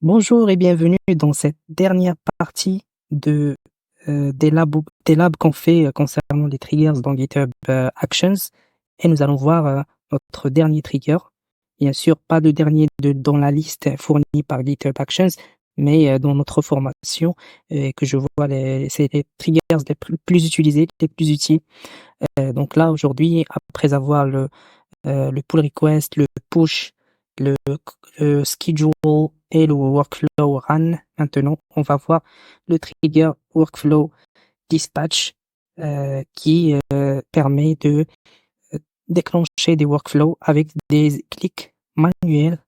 Bonjour et bienvenue dans cette dernière partie des labs qu'on fait concernant les triggers dans GitHub Actions. Et nous allons voir notre dernier trigger. Bien sûr, pas le dernier dans la liste fournie par GitHub Actions, mais dans notre formation, que je vois c'est les triggers les plus utilisés, les plus utiles. Donc là, aujourd'hui, après avoir le pull request, le push, le, le schedule et le workflow run. Maintenant, on va voir le trigger workflow dispatch qui permet de déclencher des workflows avec des clics manuels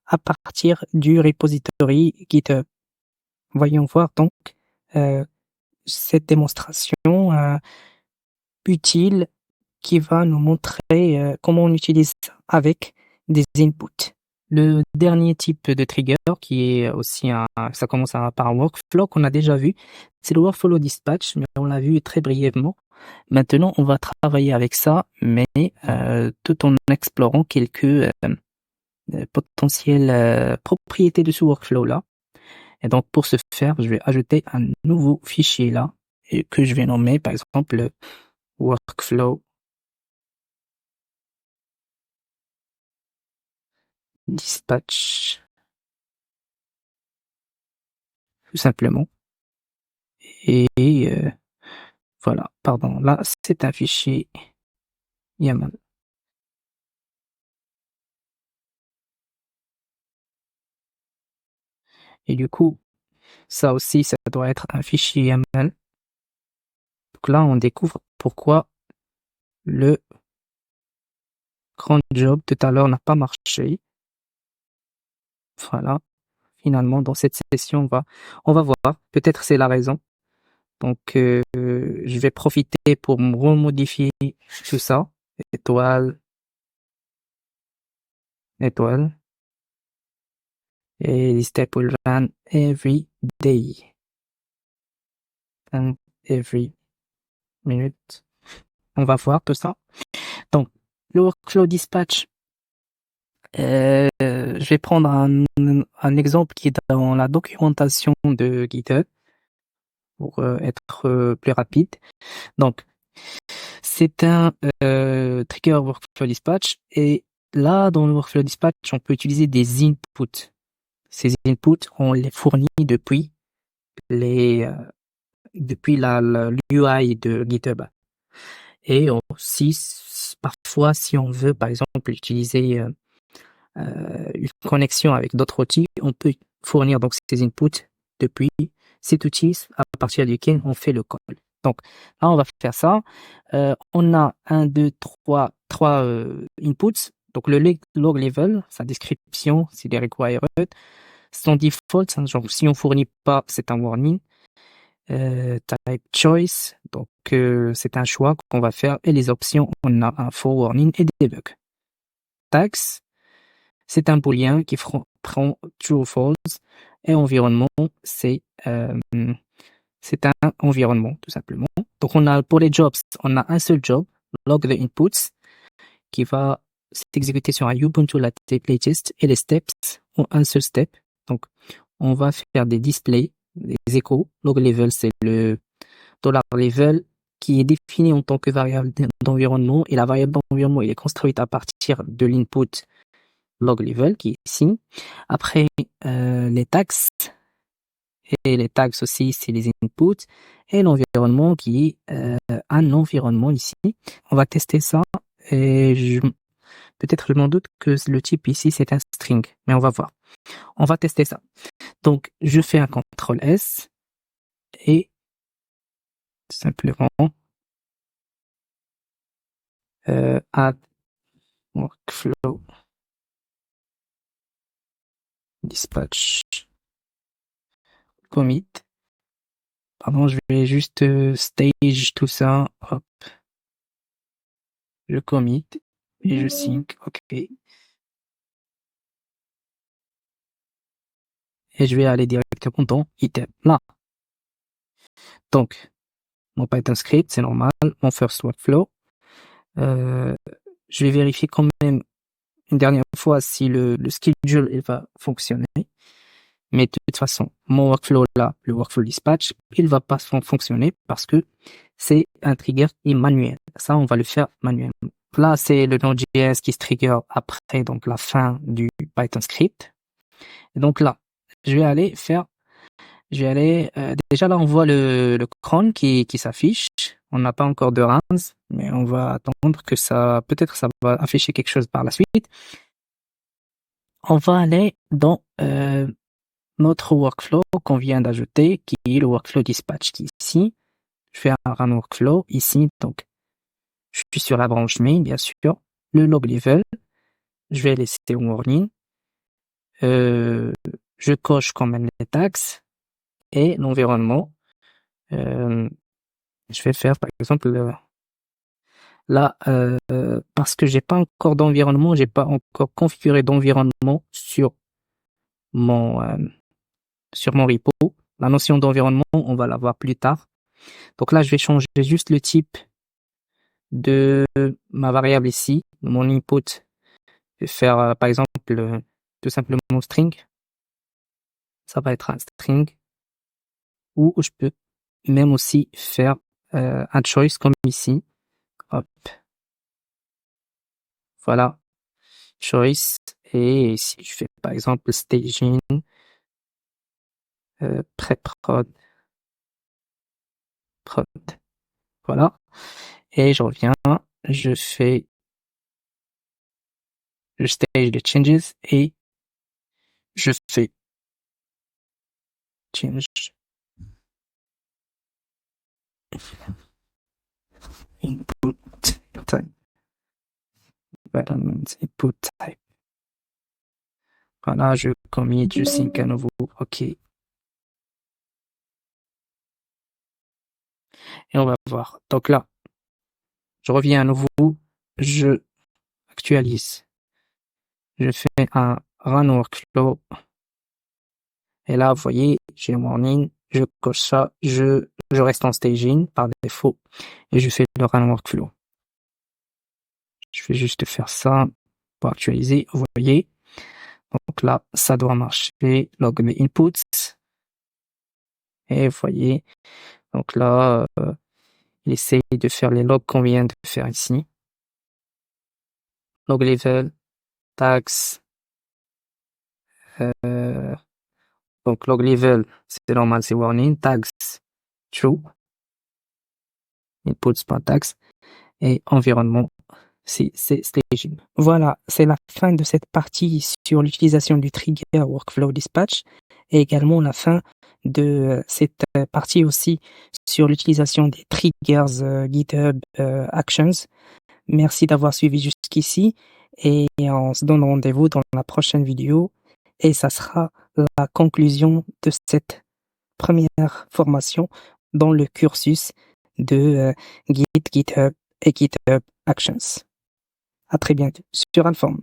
à partir du repository GitHub. Voyons voir donc euh, cette démonstration utile qui va nous montrer comment on utilise ça avec des inputs. Le dernier type de trigger, qui est aussi ça commence par un workflow qu'on a déjà vu, c'est le workflow dispatch, mais on l'a vu très brièvement. Maintenant, on va travailler avec ça, mais tout en explorant quelques potentielles propriétés de ce workflow-là. Et donc, pour ce faire, je vais ajouter un nouveau fichier là, et que je vais nommer, par exemple, workflow dispatch, tout simplement. Et voilà, pardon, là, c'est un fichier YAML. Et du coup, ça aussi, ça doit être un fichier YAML. Donc là, on découvre pourquoi le grand job tout à l'heure n'a pas marché. Voilà. Finalement, dans cette session, on va voir. Peut-être c'est la raison. Donc, je vais profiter pour me remodifier tout ça. Étoile, étoile. Et this step will run every day. And every minute. On va voir tout ça. Donc, le workflow dispatch, je vais prendre un exemple qui est dans la documentation de GitHub pour être plus rapide. Donc, c'est un trigger workflow dispatch et là, dans le workflow dispatch, on peut utiliser des inputs. Ces inputs, on les fournit depuis l'UI de GitHub. Et aussi, parfois, si on veut, par exemple, utiliser une connexion avec d'autres outils, on peut fournir donc ces inputs depuis cet outil à partir duquel on fait le call. Donc là, on va faire ça. On a trois inputs. Donc le log level, sa description, c'est des required. Son default, genre si on fournit pas, c'est un warning. Type choice, donc c'est un choix qu'on va faire. Et les options, on a un for warning et des bugs. Tags, c'est un booléen qui prend true ou false. Et environnement, c'est un environnement, tout simplement. Donc, pour les jobs, on a un seul job, log the inputs, qui va s'exécuter sur un Ubuntu latest et les steps ont un seul step. Donc, on va faire des displays, des échos. Log level, c'est le $level qui est défini en tant que variable d'environnement et la variable d'environnement, il est construite à partir de l'input log level qui est ici. Après, les tags et les tags aussi, c'est les inputs et l'environnement qui est un environnement ici. On va tester ça et peut-être je m'en doute que le type ici c'est un string, mais on va voir. On va tester ça. Donc, je fais un CTRL S et simplement add workflow dispatch commit. Pardon, je vais juste stage tout ça. Hop. Je commit et je sync. OK. Et je vais aller directement dans item. Là. Donc, mon Python script, c'est normal. Mon first workflow. Je vais vérifier quand même une dernière fois si le schedule il va fonctionner. Mais de toute façon, mon workflow là, le workflow dispatch, il va pas fonctionner parce que c'est un trigger manuel. Ça, on va le faire manuellement. Là, c'est le Node.js qui se trigger après donc la fin du Python script. Et donc là, je vais aller, déjà là, on voit le cron qui s'affiche. On n'a pas encore de runs, mais on va attendre que peut-être ça va afficher quelque chose par la suite. On va aller dans notre workflow qu'on vient d'ajouter, qui est le workflow dispatch, qui est ici. Je fais un run workflow ici, donc je suis sur la branche main, bien sûr. Le log level, je vais laisser warning. Je coche quand même les tags et l'environnement. Je vais faire par exemple là parce que j'ai pas encore d'environnement, j'ai pas encore configuré d'environnement sur mon repo. La notion d'environnement, on va la voir plus tard. Donc là, je vais changer juste le type de ma variable ici, mon input. Je vais faire par exemple tout simplement string. Ça va être un string. Ou je peux même aussi faire un choice comme ici. Hop. Voilà. Choice. Et si je fais par exemple staging, pré-prod, prod. Voilà. Et je reviens, je fais le stage de changes et je fais change input type. Input type. Voilà, je commit, je sync à nouveau. OK. Et on va voir. Donc là, je reviens à nouveau, je actualise. Je fais un run workflow. Et là, vous voyez, j'ai un warning, je coche ça, je reste en staging par défaut et je fais le run workflow. Je vais juste faire ça pour actualiser, vous voyez. Donc là, ça doit marcher, log mes inputs. Et vous voyez, donc là, il essaye de faire les logs qu'on vient de faire ici. Log level, tags, donc log level, c'est normal, c'est warning, tags, true, inputs.tags, et environnement, c'est staging. Voilà, c'est la fin de cette partie sur l'utilisation du trigger workflow dispatch et également la fin de cette partie aussi sur l'utilisation des triggers GitHub Actions. Merci d'avoir suivi jusqu'ici et on se donne rendez-vous dans la prochaine vidéo et ça sera la conclusion de cette première formation dans le cursus de GitHub et GitHub Actions. À très bientôt sur Inform.